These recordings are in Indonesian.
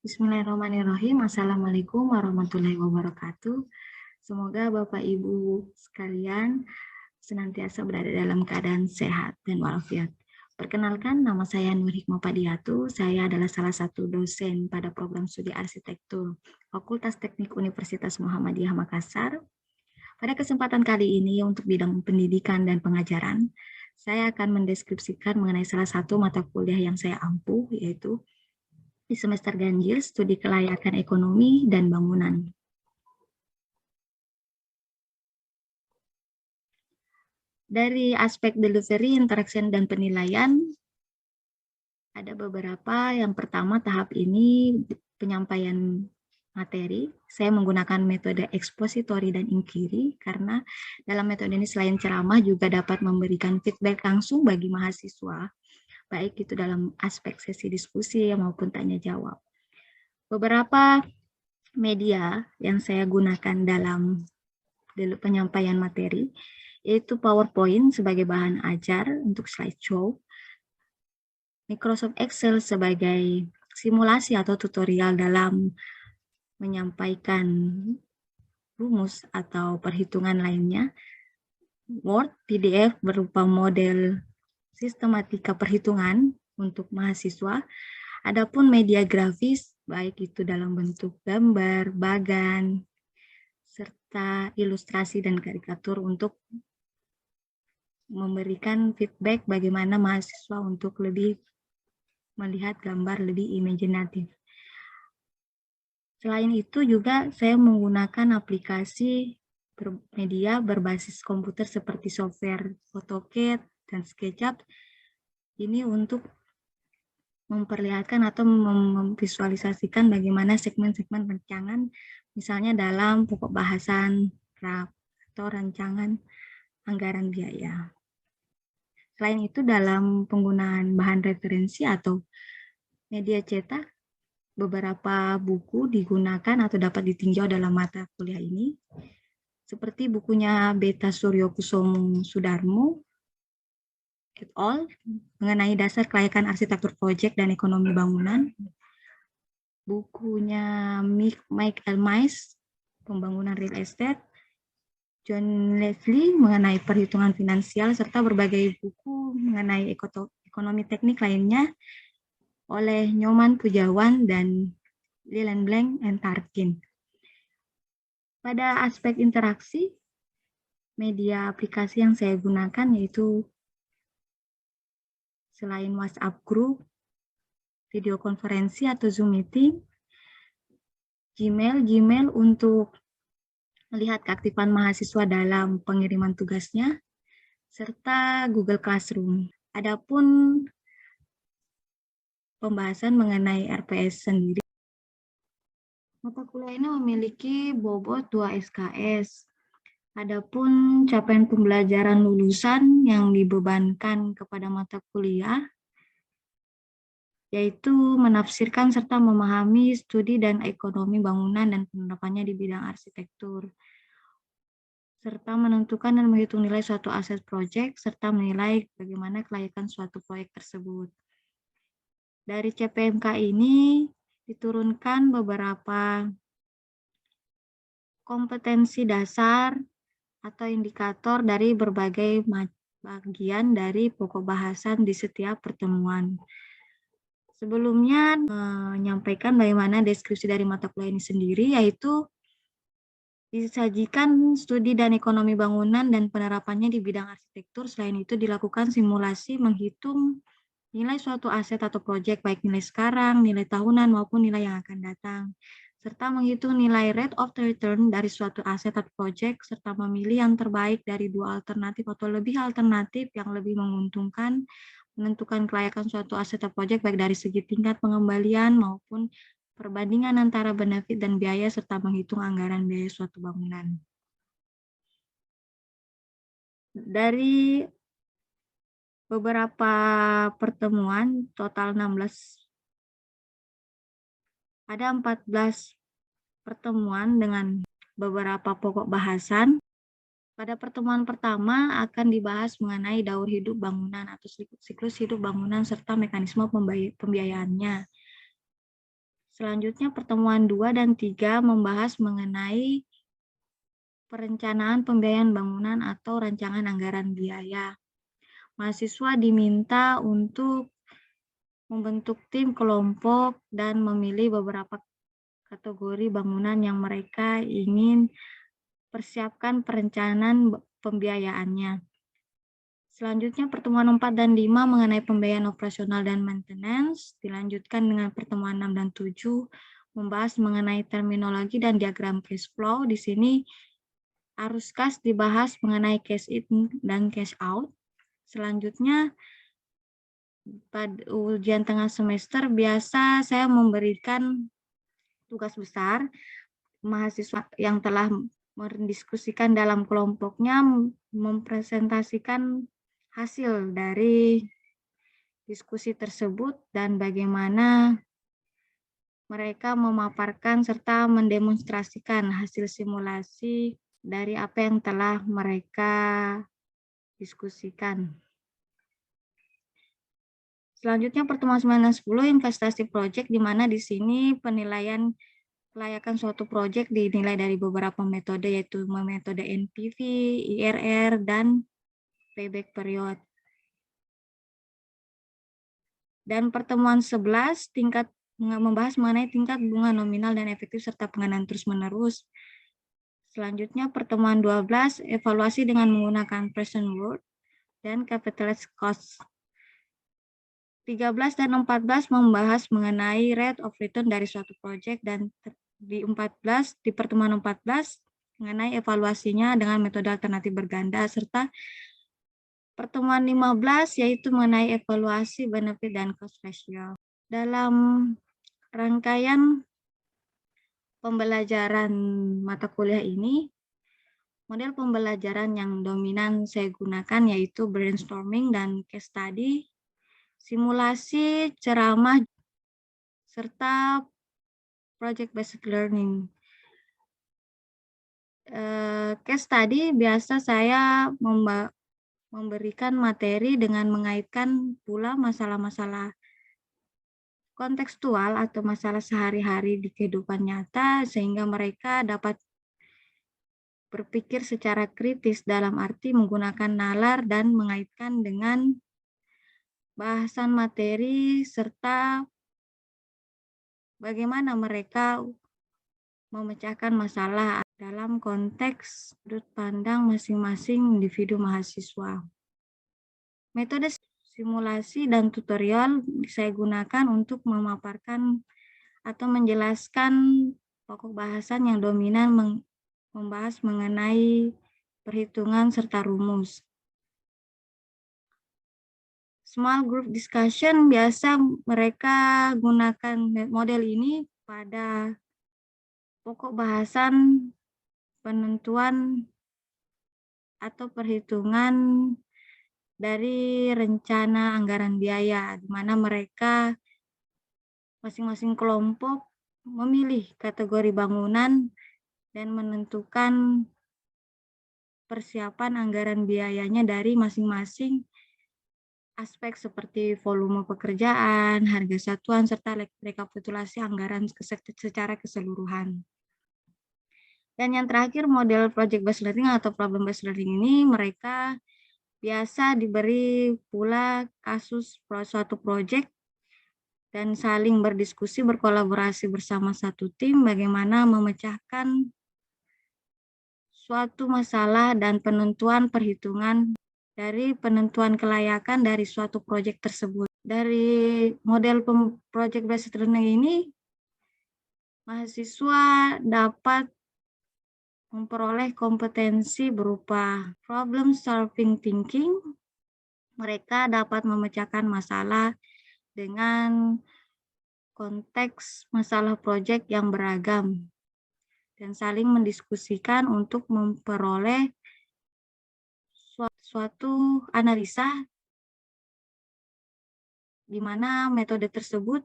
Bismillahirrahmanirrahim. Assalamualaikum warahmatullahi wabarakatuh. Semoga Bapak Ibu sekalian senantiasa berada dalam keadaan sehat dan walafiat. Perkenalkan, nama saya Nur Hikmah Padiatu. Saya adalah salah satu dosen pada program studi arsitektur Fakultas Teknik Universitas Muhammadiyah Makassar. Pada kesempatan kali ini untuk bidang pendidikan dan pengajaran, saya akan mendeskripsikan mengenai salah satu mata kuliah yang saya ampuh, yaitu di semester ganjil studi kelayakan ekonomi dan bangunan. Dari aspek delivery, interaction, dan penilaian, ada beberapa. Yang pertama, tahap ini penyampaian materi. Saya menggunakan metode ekspositori dan inquiry karena dalam metode ini selain ceramah juga dapat memberikan feedback langsung bagi mahasiswa, baik itu dalam aspek sesi diskusi maupun tanya jawab. Beberapa media yang saya gunakan dalam penyampaian materi, yaitu PowerPoint sebagai bahan ajar untuk slideshow, Microsoft Excel sebagai simulasi atau tutorial dalam menyampaikan rumus atau perhitungan lainnya, Word, PDF berupa model sistematika perhitungan untuk mahasiswa. Adapun media grafis, baik itu dalam bentuk gambar, bagan, serta ilustrasi dan karikatur untuk memberikan feedback bagaimana mahasiswa untuk lebih melihat gambar lebih imajinatif. Selain itu juga saya menggunakan aplikasi media berbasis komputer seperti software AutoCAD dan SketchUp. Ini untuk memperlihatkan atau memvisualisasikan bagaimana segmen-segmen rancangan, misalnya dalam pokok bahasan, draft, atau rancangan anggaran biaya. Selain itu, dalam penggunaan bahan referensi atau media cetak, beberapa buku digunakan atau dapat ditinjau dalam mata kuliah ini, seperti bukunya Beta Suryokusumo Sudarmo et al. Mengenai dasar kelayakan arsitektur proyek dan ekonomi bangunan, bukunya Mike Elmais, Pembangunan Real Estate, John Leslie mengenai perhitungan finansial, serta berbagai buku mengenai ekonomi teknik lainnya oleh Nyoman Pujawan dan Lillenblank and Tarkin. Pada aspek interaksi, media aplikasi yang saya gunakan yaitu selain WhatsApp group, video konferensi atau Zoom meeting, Gmail untuk melihat keaktifan mahasiswa dalam pengiriman tugasnya, serta Google Classroom. Adapun pembahasan mengenai RPS sendiri, mata kuliah ini memiliki bobot 2 SKS. Adapun capaian pembelajaran lulusan yang dibebankan kepada mata kuliah, yaitu menafsirkan serta memahami studi dan ekonomi bangunan dan penerapannya di bidang arsitektur, serta menentukan dan menghitung nilai suatu aset proyek, serta menilai bagaimana kelayakan suatu proyek tersebut. Dari CPMK ini diturunkan beberapa kompetensi dasar atau indikator dari berbagai bagian dari pokok bahasan di setiap pertemuan. Sebelumnya menyampaikan bagaimana deskripsi dari mata kuliah ini sendiri, yaitu disajikan studi dan ekonomi bangunan dan penerapannya di bidang arsitektur. Selain itu dilakukan simulasi menghitung nilai suatu aset atau proyek, baik nilai sekarang, nilai tahunan, maupun nilai yang akan datang, serta menghitung nilai rate of return dari suatu aset atau proyek, serta memilih yang terbaik dari dua alternatif atau lebih alternatif yang lebih menguntungkan, menentukan kelayakan suatu aset atau proyek baik dari segi tingkat pengembalian maupun perbandingan antara benefit dan biaya, serta menghitung anggaran biaya suatu bangunan. Dari beberapa pertemuan, total 16, ada 14 pertemuan dengan beberapa pokok bahasan. Pada pertemuan pertama akan dibahas mengenai daur hidup bangunan atau siklus hidup bangunan serta mekanisme pembiayaannya. Selanjutnya pertemuan 2 dan 3 membahas mengenai perencanaan pembiayaan bangunan atau rancangan anggaran biaya. Mahasiswa diminta untuk membentuk tim kelompok dan memilih beberapa kategori bangunan yang mereka ingin persiapkan perencanaan pembiayaannya. Selanjutnya pertemuan 4 dan 5 mengenai pembiayaan operasional dan maintenance, dilanjutkan dengan pertemuan 6 dan 7 membahas mengenai terminologi dan diagram cash flow. Di sini arus kas dibahas mengenai cash in dan cash out. Selanjutnya pada ujian tengah semester biasa saya memberikan tugas besar mahasiswa yang telah mendiskusikan dalam kelompoknya mempresentasikan hasil dari diskusi tersebut dan bagaimana mereka memaparkan serta mendemonstrasikan hasil simulasi dari apa yang telah mereka diskusikan. Selanjutnya pertemuan 9 dan 10 investasi proyek, di mana di sini penilaian kelayakan suatu proyek dinilai dari beberapa metode, yaitu metode NPV, IRR, dan payback period. Dan pertemuan 11 membahas mengenai tingkat bunga nominal dan efektif serta pengenalan terus-menerus. Selanjutnya pertemuan 12 evaluasi dengan menggunakan present worth dan capitalized cost. 13 dan 14 membahas mengenai rate of return dari suatu proyek, dan di pertemuan 14 mengenai evaluasinya dengan metode alternatif berganda, serta pertemuan 15 yaitu mengenai evaluasi benefit dan cost ratio. Dalam rangkaian pembelajaran mata kuliah ini, model pembelajaran yang dominan saya gunakan yaitu brainstorming dan case study, simulasi, ceramah, serta project-based learning. Case study biasa saya memberikan materi dengan mengaitkan pula masalah-masalah kontekstual atau masalah sehari-hari di kehidupan nyata, sehingga mereka dapat berpikir secara kritis dalam arti menggunakan nalar dan mengaitkan dengan bahasan materi serta bagaimana mereka memecahkan masalah dalam konteks sudut pandang masing-masing individu mahasiswa. Metode simulasi dan tutorial saya gunakan untuk memaparkan atau menjelaskan pokok bahasan yang dominan membahas mengenai perhitungan serta rumus. Small group discussion biasa mereka gunakan model ini pada pokok bahasan penentuan atau perhitungan dari rencana anggaran biaya, di mana mereka masing-masing kelompok memilih kategori bangunan dan menentukan persiapan anggaran biayanya dari masing-masing aspek seperti volume pekerjaan, harga satuan, serta rekapitulasi anggaran secara keseluruhan. Dan yang terakhir, model project-based learning atau problem-based learning ini mereka biasa diberi pula kasus suatu proyek dan saling berdiskusi, berkolaborasi bersama satu tim bagaimana memecahkan suatu masalah dan penentuan perhitungan dari penentuan kelayakan dari suatu proyek tersebut. Dari model project-based learning ini, mahasiswa dapat memperoleh kompetensi berupa problem solving thinking. Mereka dapat memecahkan masalah dengan konteks masalah proyek yang beragam dan saling mendiskusikan untuk memperoleh suatu analisa di mana metode tersebut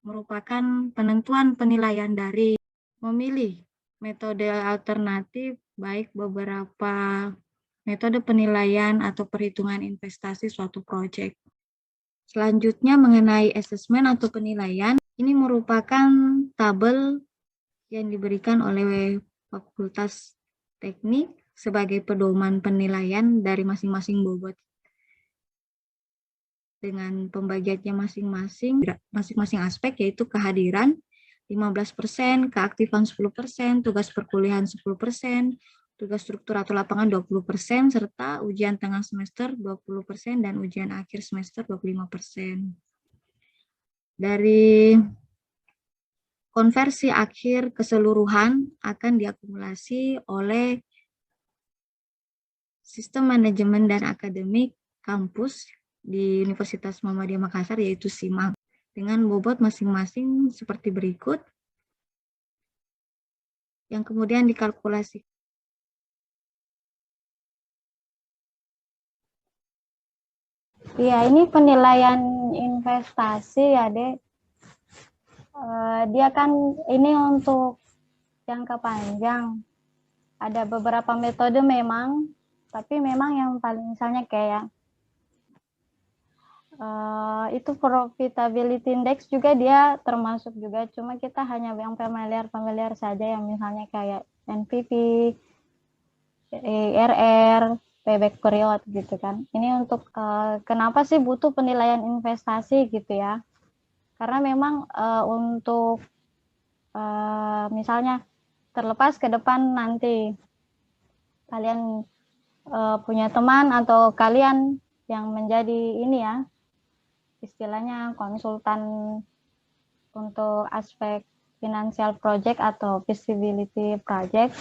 merupakan penentuan penilaian dari memilih metode alternatif, baik beberapa metode penilaian atau perhitungan investasi suatu proyek. Selanjutnya mengenai asesmen atau penilaian, Ini merupakan tabel yang diberikan oleh Fakultas Teknik sebagai pedoman penilaian dari masing-masing bobot dengan pembagiannya masing-masing aspek, yaitu kehadiran 15%, keaktifan 10%, tugas perkuliahan 10%, tugas struktur atau lapangan 20%, serta ujian tengah semester 20%, dan ujian akhir semester 25%. Dari konversi akhir keseluruhan akan diakumulasi oleh Sistem Manajemen dan Akademik Kampus di Universitas Muhammadiyah Makassar, yaitu SIMAK, dengan bobot masing-masing seperti berikut, yang kemudian dikalkulasi. Iya, ini penilaian investasi ya, Dek. Dia kan ini untuk jangka panjang. Ada beberapa metode memang, tapi memang yang paling misalnya kayak itu profitability index juga dia termasuk juga, cuma kita hanya yang familiar saja, yang misalnya kayak NPV, IRR, payback period gitu kan. Ini untuk kenapa sih butuh penilaian investasi gitu ya? Karena memang untuk misalnya terlepas ke depan nanti kalian punya teman atau kalian yang menjadi ini ya, istilahnya konsultan untuk aspek financial project atau feasibility project.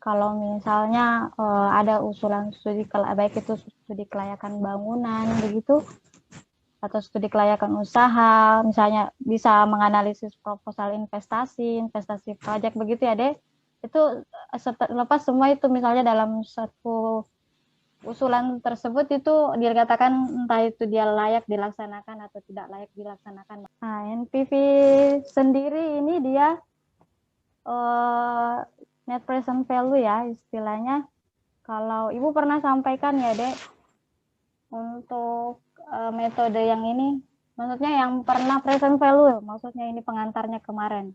Kalau misalnya ada usulan studi, baik itu studi kelayakan bangunan begitu, atau studi kelayakan usaha, misalnya bisa menganalisis proposal investasi project begitu ya, Dek. Itu lepas semua itu misalnya dalam satu usulan tersebut itu dikatakan entah itu dia layak dilaksanakan atau tidak layak dilaksanakan. Nah, NPV sendiri ini dia net present value ya istilahnya. Kalau Ibu pernah sampaikan ya, Dek, untuk metode yang ini, maksudnya yang pernah present value, maksudnya ini pengantarnya kemarin.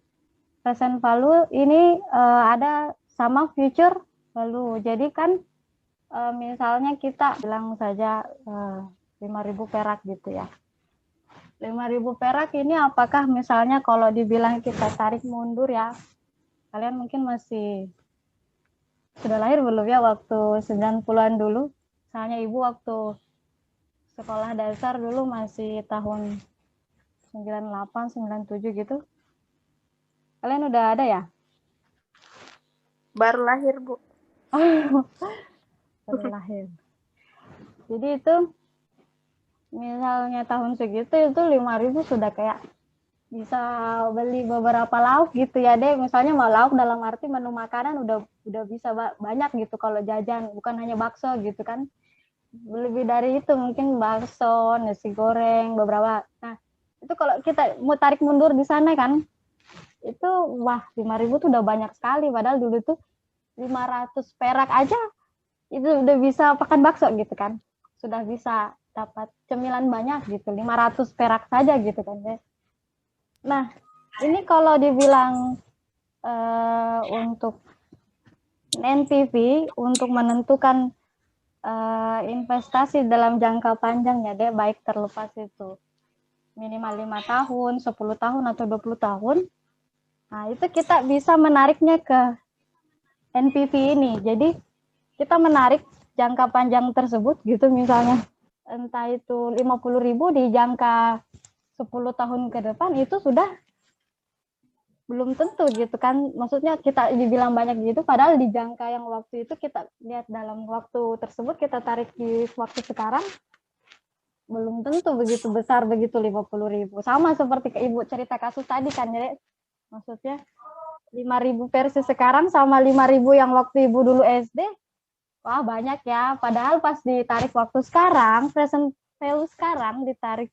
Present value ini ada sama future value. Jadi kan misalnya kita bilang saja 5.000 perak gitu ya. 5.000 perak ini apakah misalnya kalau dibilang kita tarik mundur ya, kalian mungkin masih sudah lahir belum ya waktu 90-an dulu. Misalnya Ibu waktu sekolah dasar dulu masih tahun 98, 97 gitu. Kalian udah ada ya? Baru lahir, Bu. Baru lahir. Jadi itu misalnya tahun segitu itu 5.000 sudah kayak bisa beli beberapa lauk gitu ya, Deh. Misalnya mau lauk dalam arti menu makanan udah bisa banyak gitu kalau jajan, bukan hanya bakso gitu kan. Lebih dari itu mungkin bakso, nasi goreng, beberapa. Nah, itu kalau kita mau tarik mundur di sana kan, itu wah 5.000 tuh udah banyak sekali, padahal dulu tuh 500 perak aja itu udah bisa makan bakso gitu kan. Sudah bisa dapat cemilan banyak gitu, 500 perak saja gitu kan, Deh. Nah, ini kalau dibilang untuk NPV untuk menentukan investasi dalam jangka panjang ya, Dek, baik terlepas itu minimal 5 tahun, 10 tahun atau 20 tahun. Nah, itu kita bisa menariknya ke NPV ini. Jadi kita menarik jangka panjang tersebut gitu, misalnya entah itu 50.000 di jangka 10 tahun ke depan, itu sudah belum tentu gitu kan. Maksudnya kita dibilang banyak gitu, padahal di jangka yang waktu itu kita lihat dalam waktu tersebut, kita tarik di waktu sekarang, belum tentu begitu besar, begitu 50.000. Sama seperti ke Ibu cerita kasus tadi kan, ya. Maksudnya 5.000 versi sekarang sama 5.000 yang waktu Ibu dulu SD, wah banyak ya. Padahal pas ditarik waktu sekarang, present value sekarang ditarik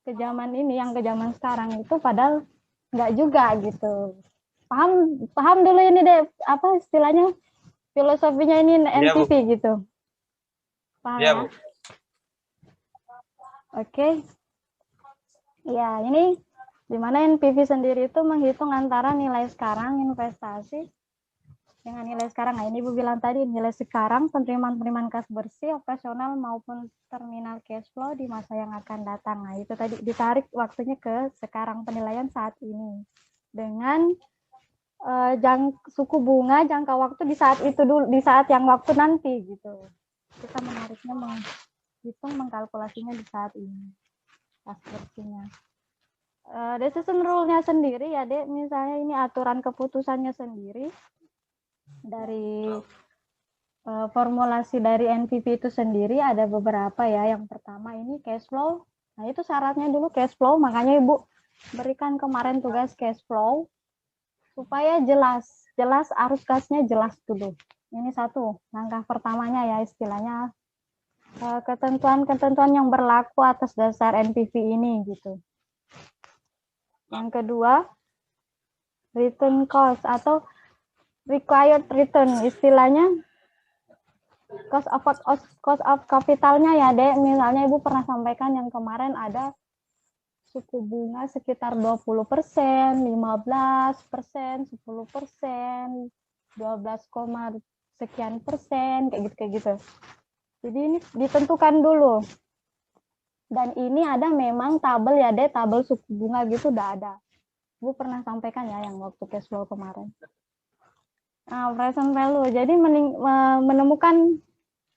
ke zaman ini, yang ke zaman sekarang itu padahal nggak juga gitu. Paham dulu ini, deh, apa istilahnya, filosofinya ini NPV ya, gitu. Paham ya, Bu? Oke. Ya, ini Di mana NPV sendiri itu menghitung antara nilai sekarang investasi dengan nilai sekarang. Nah, ini Ibu bilang tadi, nilai sekarang, penerimaan kas bersih, operasional maupun terminal cash flow di masa yang akan datang. Nah, itu tadi ditarik waktunya ke sekarang, penilaian saat ini. Dengan suku bunga jangka waktu di saat itu dulu, di saat yang waktu nanti gitu. Kita menariknya menghitung, mengkalkulasinya di saat ini. Kas bersihnya. Decision rule-nya sendiri ya, Dek, misalnya ini aturan keputusannya sendiri. Dari formulasi dari NPV itu sendiri ada beberapa ya. Yang pertama ini cash flow. Nah, itu syaratnya dulu cash flow, makanya Ibu berikan kemarin tugas cash flow supaya jelas arus kasnya jelas dulu. Ini satu langkah pertamanya ya, istilahnya ketentuan-ketentuan yang berlaku atas dasar NPV ini gitu. Yang kedua, return cost atau required return, istilahnya cost of capitalnya ya, Dek. Misalnya Ibu pernah sampaikan yang kemarin ada suku bunga sekitar 20%, 15%, 10%, 12, sekian persen, kayak gitu. Jadi ini ditentukan dulu. Dan ini ada memang tabel ya, Dek, tabel suku bunga gitu udah ada. Ibu pernah sampaikan ya yang waktu cash flow kemarin. Nah, present value. Jadi menemukan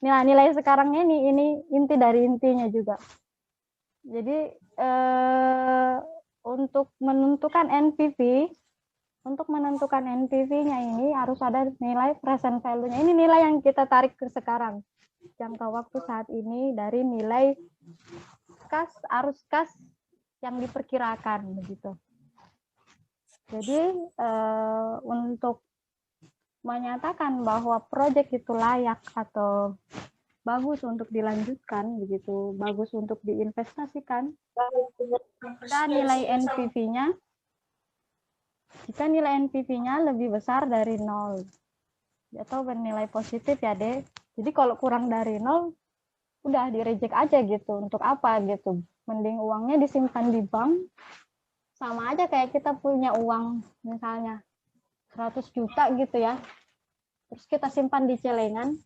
nilai sekarangnya ini inti dari intinya juga. Jadi untuk menentukan NPV-nya ini harus ada nilai present value-nya. Ini nilai yang kita tarik ke sekarang. Jangka waktu saat ini dari nilai arus kas yang diperkirakan begitu. Jadi untuk menyatakan bahwa proyek itu layak atau bagus untuk dilanjutkan begitu, bagus untuk diinvestasikan, jika nilai NPV-nya lebih besar dari 0 atau bernilai positif ya, Dek. Jadi kalau kurang dari 0 udah di-reject aja gitu. Untuk apa gitu? Mending uangnya disimpan di bank, sama aja kayak kita punya uang misalnya 100 juta gitu ya, terus kita simpan di celengan,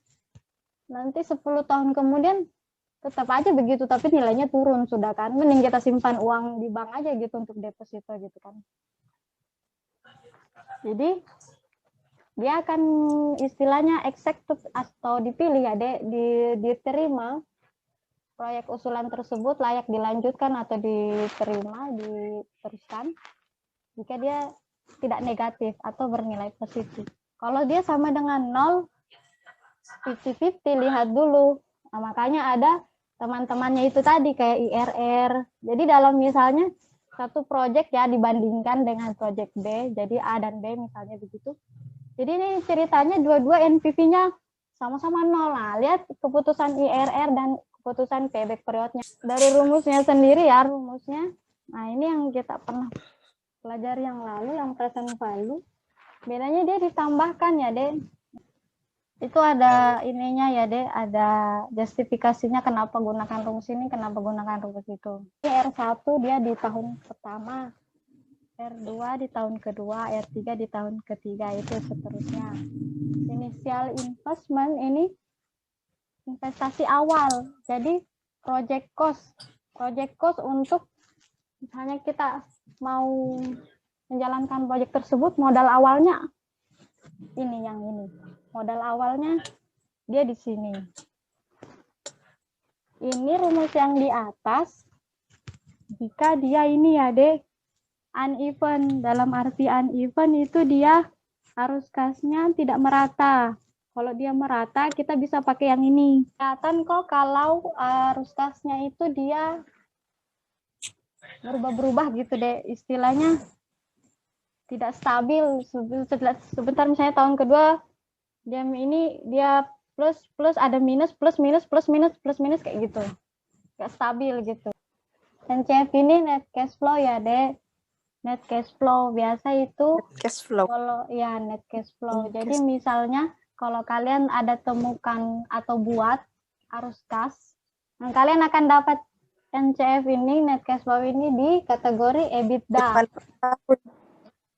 nanti 10 tahun kemudian tetap aja begitu, tapi nilainya turun sudah kan. Mending kita simpan uang di bank aja gitu untuk deposito gitu kan. Jadi dia akan istilahnya executed atau dipilih ya, Dek, diterima proyek usulan tersebut layak dilanjutkan atau diteruskan jika dia tidak negatif atau bernilai positif. Kalau dia sama dengan 0, 50-50, lihat dulu. Nah, makanya ada teman-temannya itu tadi kayak IRR. Jadi dalam misalnya satu proyek ya dibandingkan dengan proyek B, jadi A dan B misalnya begitu. Jadi ini ceritanya dua-dua NPV-nya sama-sama 0. Nah, lihat keputusan IRR dan keputusan payback periodnya. Dari rumusnya sendiri ya, rumusnya. Nah, ini yang kita pernah pelajari yang lalu, yang present value. Bedanya dia ditambahkan ya, Dek. Itu ada ininya ya, Dek, ada justifikasinya kenapa gunakan rumus ini, kenapa gunakan rumus itu. R1 dia di tahun pertama, R2 di tahun kedua, R3 di tahun ketiga, itu seterusnya. Initial investment ini investasi awal. Jadi project cost untuk misalnya kita mau menjalankan proyek tersebut, modal awalnya ini yang ini. Modal awalnya dia di sini. Ini rumus yang di atas. Jika dia ini ya, Dek, uneven. Dalam arti uneven itu dia arus kasnya tidak merata. Kalau dia merata, kita bisa pakai yang ini. Kelihatan kok kalau arus kasnya itu dia berubah-berubah gitu, Dek. Istilahnya tidak stabil. Sebentar misalnya tahun kedua dia plus ada minus kayak gitu, nggak stabil gitu. NCF ini net cash flow ya, Dek. Net cash flow biasa itu Cash flow. kalau ya net cash flow. Jadi misalnya kalau kalian ada temukan atau buat arus kas, kalian akan dapat NCF ini, net cash flow ini di kategori EBITDA.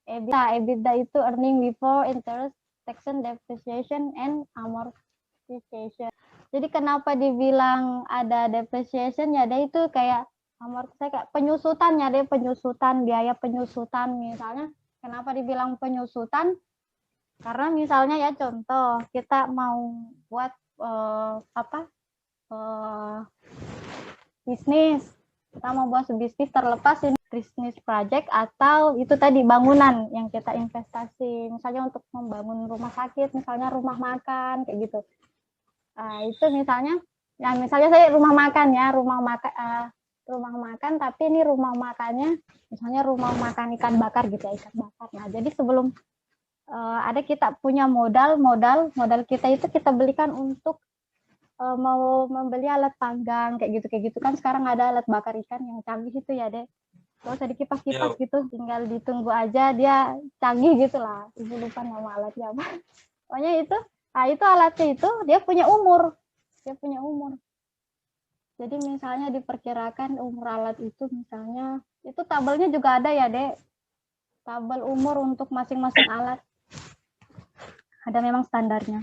EBITDA itu earning before interest, taxation, depreciation, and amortization. Jadi kenapa dibilang ada depreciation ya, deh itu kayak amortisasi, kayak penyusutan ya, deh penyusutan, biaya penyusutan misalnya. Kenapa dibilang penyusutan? Karena misalnya ya contoh kita mau buat bisnis, kita mau buat bisnis terlepas ini bisnis project atau itu tadi bangunan yang kita investasi, misalnya untuk membangun rumah sakit, misalnya rumah makan kayak gitu. Itu misalnya, ya misalnya saya rumah makan ya, rumah makan, tapi ini rumah makannya misalnya rumah makan ikan bakar gitu ya, ikan bakar. Nah jadi sebelum ada kita punya modal kita itu kita belikan untuk mau membeli alat panggang kayak gitu kan. Sekarang ada alat bakar ikan yang canggih itu ya, Dek. Gak usah dikipas-kipas gitu, tinggal ditunggu aja, dia canggih gitu lah. Ibu lupa nama alatnya apa. Pokoknya itu, itu alatnya itu dia punya umur. Jadi misalnya diperkirakan umur alat itu misalnya, itu tabelnya juga ada ya, Dek. Tabel umur untuk masing-masing alat. Ada memang standarnya.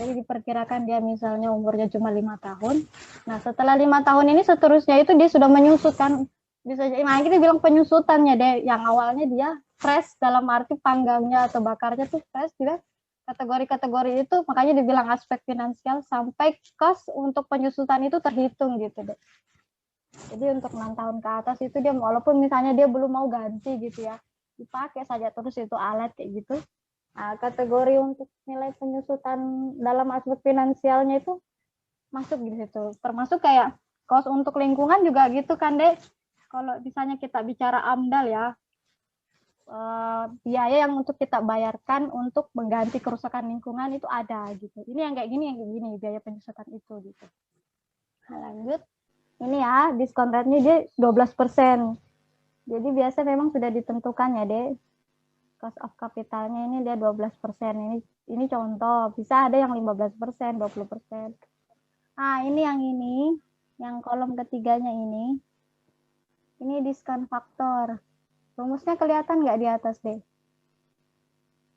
Jadi diperkirakan dia misalnya umurnya cuma 5 tahun. Nah setelah 5 tahun ini seterusnya itu dia sudah menyusutkan. Bisa jadi, nah kita bilang penyusutannya deh. Yang awalnya dia fresh dalam arti panggangnya atau bakarnya tuh fresh juga. Kategori-kategori itu makanya dibilang aspek finansial sampai cost untuk penyusutan itu terhitung gitu deh. Jadi untuk 6 tahun ke atas itu dia walaupun misalnya dia belum mau ganti gitu ya, dipakai saja terus itu alat kayak gitu. Nah, kategori untuk nilai penyusutan dalam aspek finansialnya itu masuk di situ. Termasuk kayak cost untuk lingkungan juga gitu kan, Dek. Kalau misalnya kita bicara AMDAL ya, biaya yang untuk kita bayarkan untuk mengganti kerusakan lingkungan itu ada gitu. Ini yang kayak gini, biaya penyusutan itu gitu. Nah, lanjut. Ini ya, diskon rate-nya dia 12%. Jadi biasa memang sudah ditentukan ya, Dek. Cost of capitalnya ini dia 12%. Ini contoh, bisa ada yang 15%, 20%. Ini yang kolom ketiganya ini diskon faktor. Rumusnya kelihatan nggak di atas deh?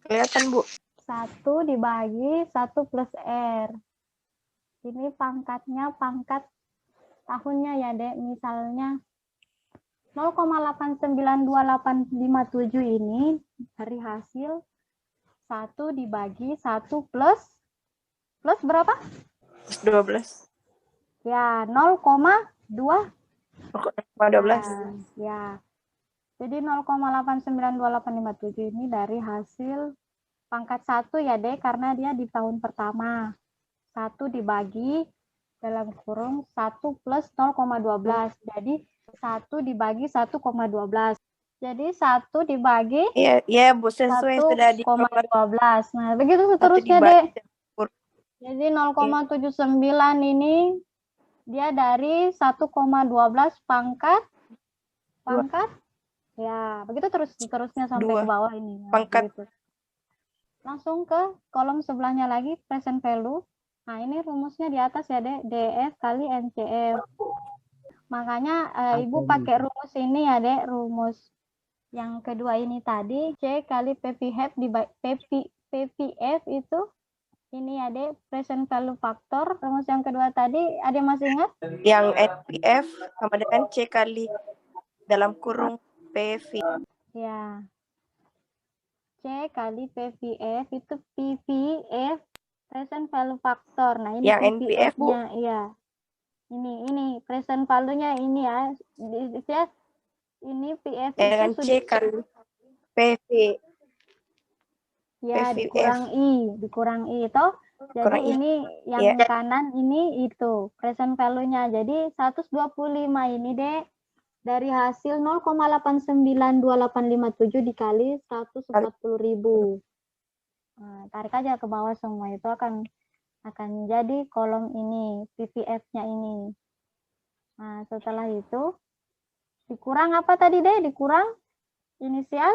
Kelihatan, Bu. 1 dibagi 1 plus R. Ini pangkatnya, pangkat tahunnya ya, Dek. Misalnya 0,892857 ini dari hasil 1 dibagi 1 plus berapa? Plus 12. Ya, 0,2. 0,12. Ya. Jadi 0,892857 ini dari hasil pangkat 1 ya, Dek, karena dia di tahun pertama. 1 dibagi dalam kurung 1 plus 0,12. Jadi 1 dibagi 1,12. Jadi 1 dibagi Iya, Bu, sesuai sudah di 1,12. Nah, begitu seterusnya, Dek. Jadi 0,79 ini dia dari 1,12 pangkat ya, begitu terusnya sampai 2. ke bawah ini. Nah, Pangkat. gitu. Langsung ke kolom sebelahnya lagi, present value. Nah, ini rumusnya di atas ya, Dek. DF kali NCF. Makanya Ibu pakai rumus ini ya, Dek. Rumus yang kedua ini tadi, C kali PVF PVF itu ini ya, Dek, present value factor. Rumus yang kedua tadi, ada yang masih ingat? Yang NPF sama dengan C kali dalam kurung PV. Ya. C kali PVF itu PVF present value factor. Nah, ini yang NPF, Bu. iya. Ini present value-nya ini ya. Ini PF itu dengan C kali PV. Ya, dikurang I toh. Jadi Kurang I. ini yang kanan ini itu present value-nya. Jadi 125 ini, Dek, dari hasil 0,892857 dikali 140.000. Nah, tarik aja ke bawah semua itu akan jadi kolom ini, PVF-nya ini. Nah, setelah itu dikurang apa tadi, Dek? Dikurang inisial?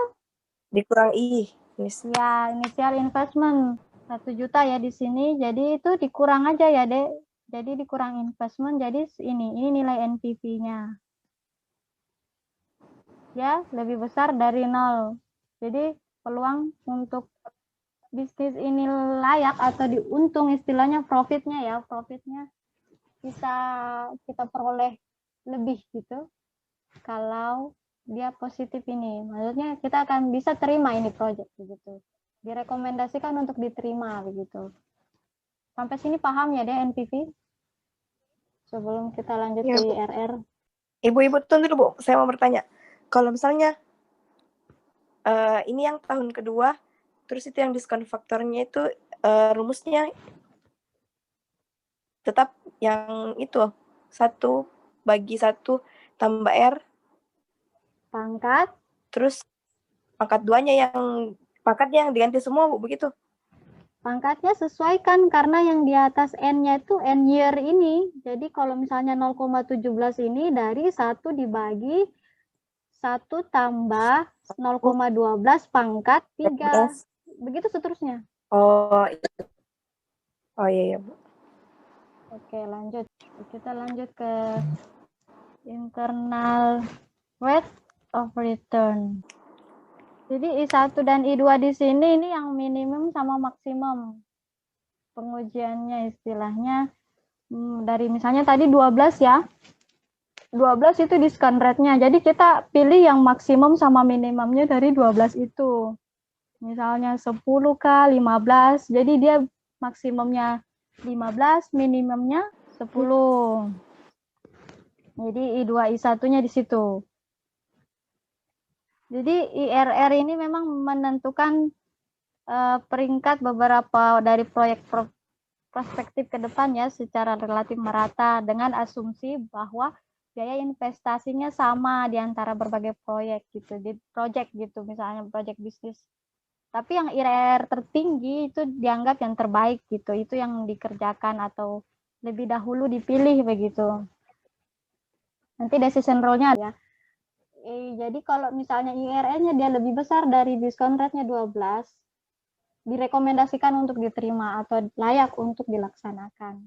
Dikurang I. Ya, inisial investment 1 juta ya di sini. Jadi itu dikurang aja ya, Dek. Jadi dikurang investment, jadi ini nilai NPV-nya. Ya, lebih besar dari 0. Jadi peluang untuk bisnis ini layak atau diuntung, istilahnya profitnya bisa kita peroleh lebih gitu kalau dia positif ini. Maksudnya kita akan bisa terima ini project begitu. Direkomendasikan untuk diterima begitu. Sampai sini paham ya deh NPV? Sebelum kita lanjut Ya, ke Bu. IRR. Ibu tunggu dulu, Bu. Saya mau bertanya. Kalau misalnya ini yang tahun kedua, terus itu yang diskon faktornya itu rumusnya tetap yang itu 1/1 tambah R, Pangkat, terus pangkatnya yang diganti semua, Bu, begitu? pangkatnya sesuaikan karena yang di atas N-nya itu N year ini. Jadi kalau misalnya 0,17 ini dari 1 dibagi 1 tambah 0,12 pangkat 3. Begitu seterusnya. Oh, iya, Bu. Oke, lanjut. Kita lanjut ke internal rate of return. Jadi I1 dan I2 di sini ini yang minimum sama maksimum. Pengujiannya istilahnya dari misalnya tadi 12 ya. 12 itu diskon rate-nya. Jadi kita pilih yang maksimum sama minimumnya dari 12 itu. Misalnya 10K, 15. Jadi dia maksimumnya 15, minimumnya 10. Jadi I2, I1-nya di situ. Jadi IRR ini memang menentukan peringkat beberapa dari proyek prospektif ke depan ya secara relatif merata dengan asumsi bahwa biaya investasinya sama di antara berbagai proyek gitu, di proyek gitu misalnya proyek bisnis. Tapi yang IRR tertinggi itu dianggap yang terbaik gitu, itu yang dikerjakan atau lebih dahulu dipilih begitu. Nanti decision rule-nya ya. Jadi kalau misalnya IRR-nya dia lebih besar dari diskon rate-nya 12, direkomendasikan untuk diterima atau layak untuk dilaksanakan.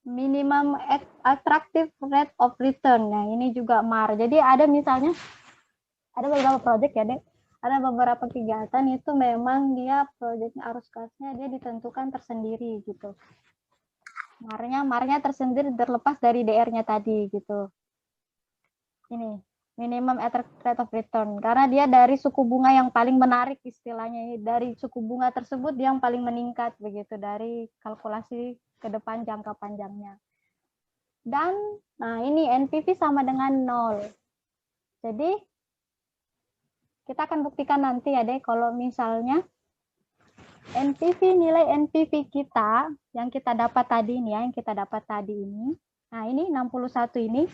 Minimum attractive rate of return. Nah, ini juga MAR. Jadi ada misalnya ada beberapa project ya, Dek. Ada beberapa kegiatan itu memang dia proyeknya arus kasnya dia ditentukan tersendiri gitu. MAR-nya tersendiri terlepas dari DR-nya tadi gitu. Ini minimum rate of return karena dia dari suku bunga yang paling menarik istilahnya, dari suku bunga tersebut dia yang paling meningkat begitu dari kalkulasi ke depan jangka panjangnya. Dan nah ini NPV sama dengan 0. Jadi kita akan buktikan nanti ya deh kalau misalnya nilai NPV kita yang kita dapat tadi ini ya, yang kita dapat tadi ini. Nah, ini 61 ini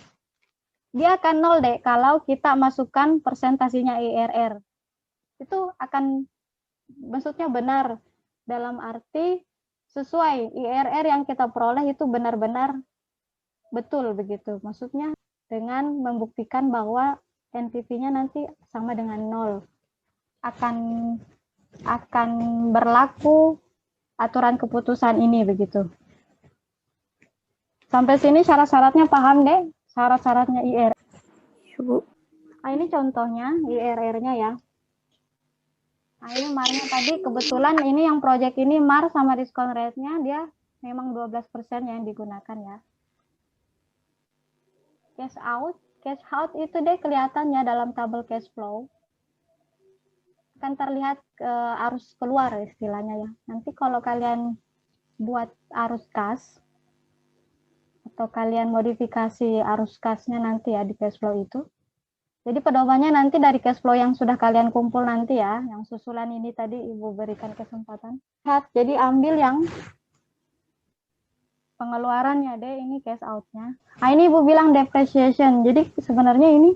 dia akan 0 deh kalau kita masukkan persentasinya IRR. Itu akan maksudnya benar dalam arti sesuai IRR yang kita peroleh itu benar-benar betul begitu. Maksudnya dengan membuktikan bahwa NPV-nya nanti sama dengan 0. Akan berlaku aturan keputusan ini begitu. Sampai sini syarat-syaratnya paham deh? Syarat-syaratnya IRR. Ya, Bu. Nah, ini contohnya IRR-nya ya. Nah, ini MAR-nya tadi kebetulan ini yang project ini MAR sama diskon rate-nya dia memang 12% yang digunakan ya. Cash out itu deh kelihatannya dalam tabel cash flow. Akan terlihat arus keluar istilahnya ya. Nanti kalau kalian buat arus kas atau kalian modifikasi arus kasnya nanti ya di cash flow itu. Jadi pedomannya nanti dari cash flow yang sudah kalian kumpul nanti ya, yang susulan ini tadi Ibu berikan kesempatan. Jadi ambil yang pengeluarannya deh, ini cash out-nya. Nah, ini Ibu bilang depreciation. Jadi sebenarnya ini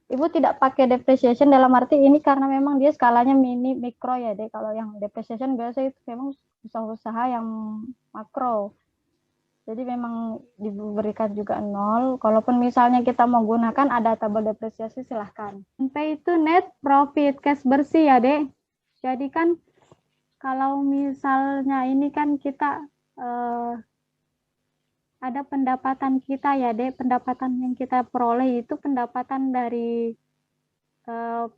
Ibu tidak pakai depreciation dalam arti ini karena memang dia skalanya mini mikro ya deh. Kalau yang depreciation biasa itu memang usaha-usaha yang makro. Jadi memang diberikan juga 0. Kalaupun misalnya kita mau gunakan ada tabel depresiasi silahkan. NP itu net profit cash bersih ya dek. Jadi kan kalau misalnya ini kan kita ada pendapatan kita ya, Dek. Pendapatan yang kita peroleh itu pendapatan dari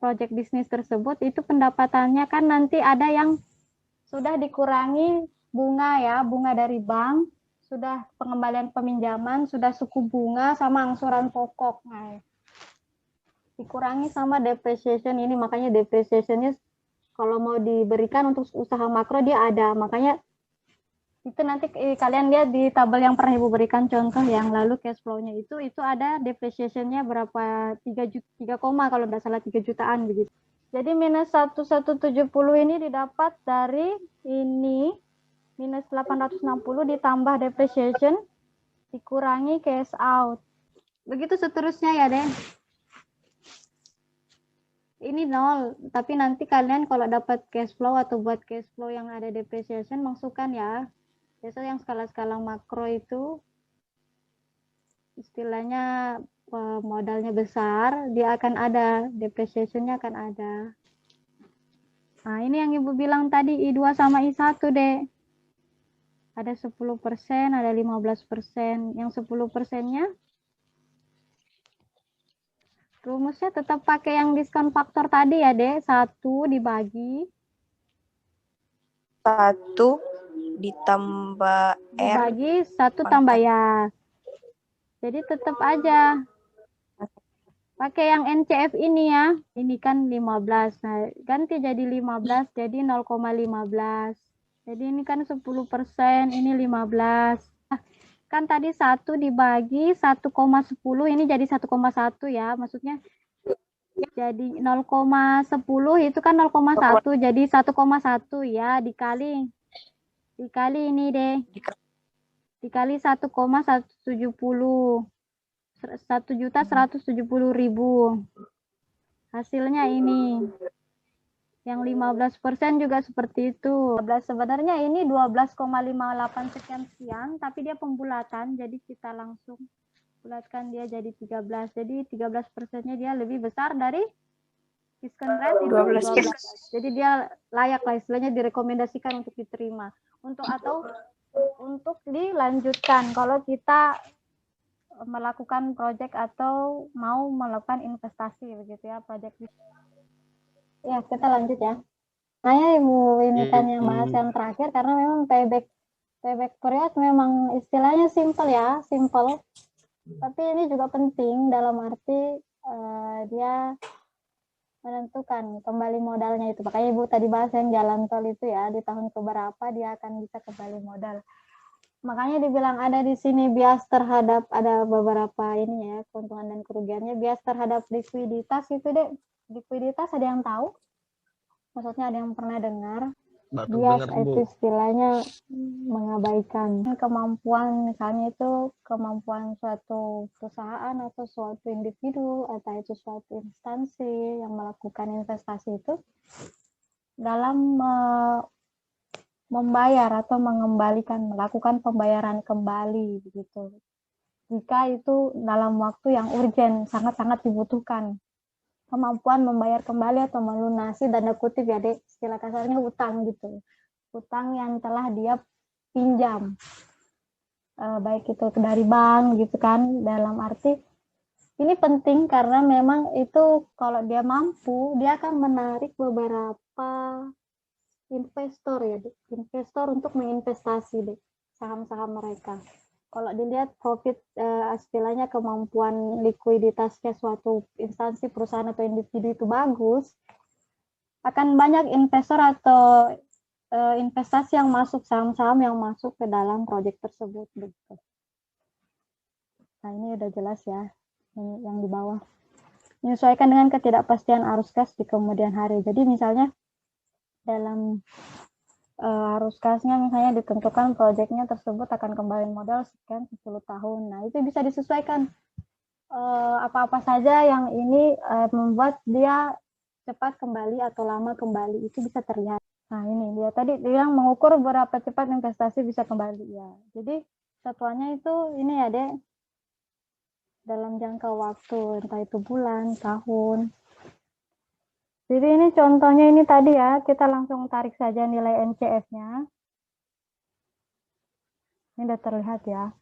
project bisnis tersebut, itu pendapatannya kan nanti ada yang sudah dikurangi bunga ya, bunga dari bank, sudah pengembalian peminjaman, sudah suku bunga sama angsuran pokok. Nah, dikurangi sama depreciation ini, makanya depreciationnya kalau mau diberikan untuk usaha makro dia ada, makanya itu nanti kalian lihat di tabel yang pernah Ibu berikan contoh yang lalu cash flow-nya itu ada depreciation-nya berapa, 3 koma kalau tidak salah 3 jutaan begitu. Jadi minus 1170 ini didapat dari ini minus 860 ditambah depreciation dikurangi cash out. Begitu seterusnya ya, Deh. Ini 0, tapi nanti kalian kalau dapat cash flow atau buat cash flow yang ada depreciation masukkan ya. Biasa yang skala-skala makro itu istilahnya modalnya besar, dia akan ada, depreciation-nya akan ada. Nah, ini yang Ibu bilang tadi I2 sama I1, Dek. Ada 10%, ada 15%. Yang 10%-nya rumusnya tetap pakai yang diskon faktor tadi ya, Dek. 1 dibagi 1 ditambah R dibagi 1 tambah ya. Jadi tetap aja pakai yang NCF ini ya. Ini kan 15. Nah, ganti jadi 15 jadi 0,15. Jadi ini kan 10%, ini 15. Nah, kan tadi 1 dibagi 1,10 ini jadi 1,1 ya. Maksudnya jadi 0,10 itu kan 0,1 jadi 1,1 ya, dikali ini deh. Dikali 1,170. 1.170.000. Hasilnya ini. Yang 15% juga seperti itu. Sebenarnya ini 12,58 sekian, tapi dia pembulatan, jadi kita langsung bulatkan dia jadi 13. Jadi 13%-nya dia lebih besar dari diskon rate itu 12. Jadi dia layak lah, istilahnya direkomendasikan untuk diterima. Untuk dilanjutkan kalau kita melakukan proyek atau mau melakukan investasi begitu ya, proyek. Ya, kita lanjut ya. Saya Ibu ini kan yang bahas yang terakhir karena memang payback period memang istilahnya simple ya, simple. Tapi ini juga penting dalam arti dia menentukan kembali modalnya itu. Makanya Ibu tadi bahas yang jalan tol itu ya, di tahun keberapa dia akan bisa kembali modal. Makanya dibilang ada di sini bias terhadap, ada beberapa ini ya, keuntungan dan kerugiannya, bias terhadap likuiditas itu deh. Likuiditas ada yang tahu? Maksudnya ada yang pernah dengar? Bias itu istilahnya mengabaikan kemampuan, misalnya itu kemampuan suatu perusahaan atau suatu individu atau itu suatu instansi yang melakukan investasi itu dalam membayar atau mengembalikan, melakukan pembayaran kembali begitu. Jika itu dalam waktu yang urgent, sangat-sangat dibutuhkan. Kemampuan membayar kembali atau melunasi, tanda kutip ya, Dek, istilah kasarnya utang gitu. Utang yang telah dia pinjam. Baik itu dari bank gitu kan, dalam arti ini penting karena memang itu kalau dia mampu, dia akan menarik beberapa investor ya, investor untuk menginvestasi deh saham-saham mereka. Kalau dilihat profit istilahnya kemampuan likuiditasnya suatu instansi, perusahaan atau individu itu bagus, akan banyak investor atau investasi yang masuk, saham-saham yang masuk ke dalam proyek tersebut gitu. Nah, ini udah jelas ya, ini yang di bawah. Menyesuaikan dengan ketidakpastian arus kas di kemudian hari. Jadi misalnya dalam arus kasnya misalnya ditentukan proyeknya tersebut akan kembali modal sekian 10 tahun. Nah, itu bisa disesuaikan apa-apa saja yang ini membuat dia cepat kembali atau lama kembali, itu bisa terlihat. Nah, ini dia tadi bilang mengukur berapa cepat investasi bisa kembali ya. Jadi satuannya itu ini ya, Dek, dalam jangka waktu, entah itu bulan, tahun. Jadi ini contohnya ini tadi ya, kita langsung tarik saja nilai NCF-nya. Ini udah terlihat ya.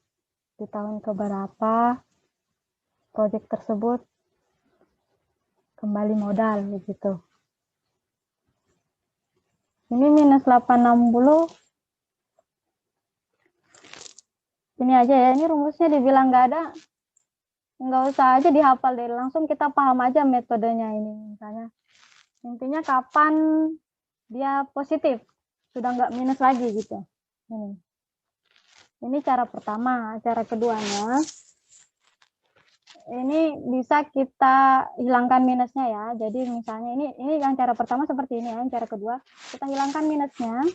di tahun keberapa proyek tersebut kembali modal begitu. Ini minus 860. Ini aja ya, ini rumusnya dibilang nggak ada. Nggak usah aja dihafal deh, langsung kita paham aja metodenya ini. Misalnya, intinya kapan dia positif, sudah nggak minus lagi gitu. Ini cara pertama. Cara keduanya, ini bisa kita hilangkan minusnya ya. Jadi misalnya ini yang cara pertama seperti ini ya. Yang cara kedua, kita hilangkan minusnya.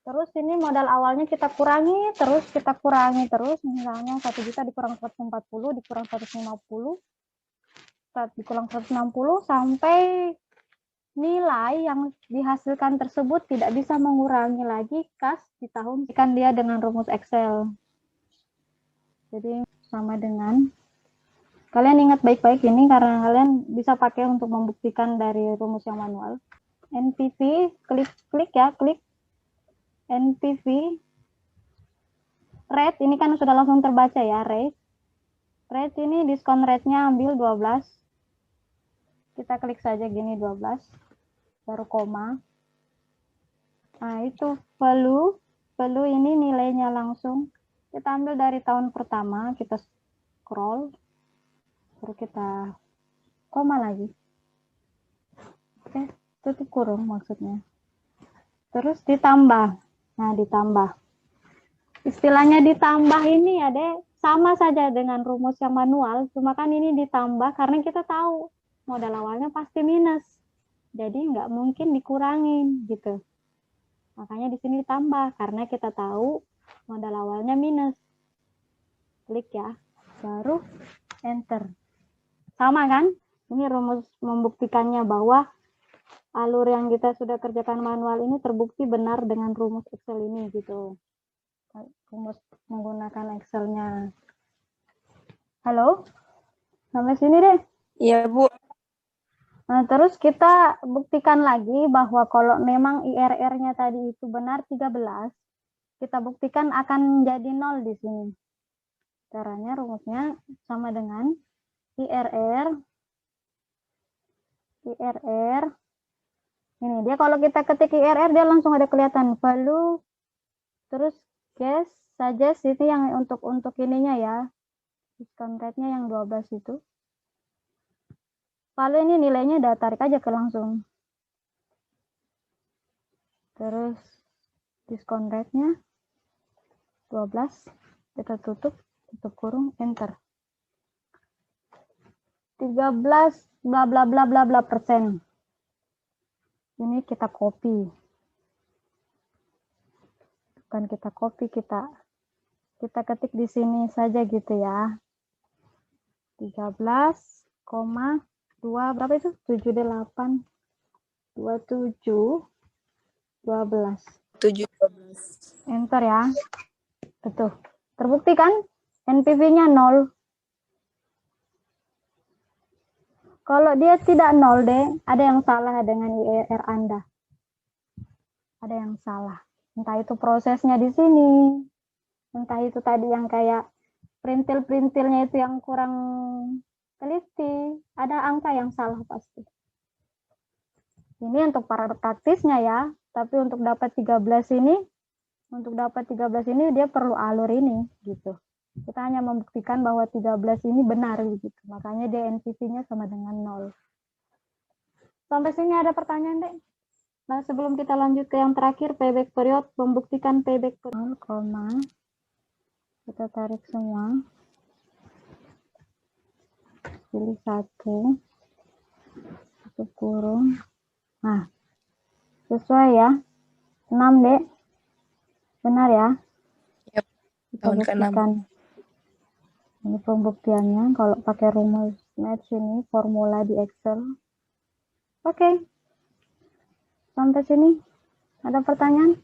Terus ini modal awalnya kita kurangi, terus misalnya 1 juta dikurang 140, dikurang 150, dikurang 160, sampai nilai yang dihasilkan tersebut tidak bisa mengurangi lagi kas di tahun. Kan dia dengan rumus Excel. Jadi sama dengan, kalian ingat baik-baik ini karena kalian bisa pakai untuk membuktikan dari rumus yang manual. NPV, klik ya, klik NPV rate, ini kan sudah langsung terbaca ya, rate ini diskon rate-nya ambil 12. Kita klik saja gini 12, baru koma. Nah, itu value ini nilainya langsung. Kita ambil dari tahun pertama, kita scroll, baru kita koma lagi. Oke, tutup kurung maksudnya. Terus ditambah. Nah, ditambah. Istilahnya ditambah ini ya, Dek, sama saja dengan rumus yang manual, cuma kan ini ditambah karena kita tahu modal awalnya pasti minus. Jadi nggak mungkin dikurangin gitu. Makanya di sini ditambah karena kita tahu modal awalnya minus. Klik ya, baru enter. Sama kan? Ini rumus membuktikannya bahwa alur yang kita sudah kerjakan manual ini terbukti benar dengan rumus Excel ini gitu. Rumus menggunakan Excel-nya. Halo? Sampai sini deh. Iya, Bu. Nah, terus kita buktikan lagi bahwa kalau memang IRR-nya tadi itu benar 13, kita buktikan akan jadi 0 di sini. Caranya rumusnya sama dengan IRR. Ini dia kalau kita ketik IRR dia langsung ada kelihatan value, terus guess saja itu yang untuk ininya ya. Diskon rate-nya yang 12 itu. Kalau ini nilainya udah tarik aja ke langsung. Terus diskon rate-nya 12, kita tutup kurung, enter. 13 bla bla bla bla bla persen. Ini kita copy. Bukan kita copy, kita ketik di sini saja gitu ya. 13,2 berapa itu? 78 27 12. 712. Enter ya. Betul. Terbukti kan? NPV-nya 0. Kalau dia tidak 0 deh, ada yang salah dengan IRR Anda. Ada yang salah. Entah itu prosesnya di sini, entah itu tadi yang kayak perintil-perintilnya itu yang kurang teliti, ada angka yang salah pasti. Ini untuk para praktisnya ya, tapi untuk dapat 13 ini, dia perlu alur ini gitu. Kita hanya membuktikan bahwa 13 ini benar gitu. Makanya dia NPV-nya sama dengan 0. Sampai sini ada pertanyaan, Dek? Nah, sebelum kita lanjut ke yang terakhir, payback period, membuktikan payback period. 0, kita tarik semua. Pilih 1. Tutup kurung. Nah, sesuai ya. 6, Dek. Benar ya? Yep. Tahun ke-6. Ini pembuktiannya kalau pakai rumus match ini, formula di Excel. Oke. Sampai sini ada pertanyaan?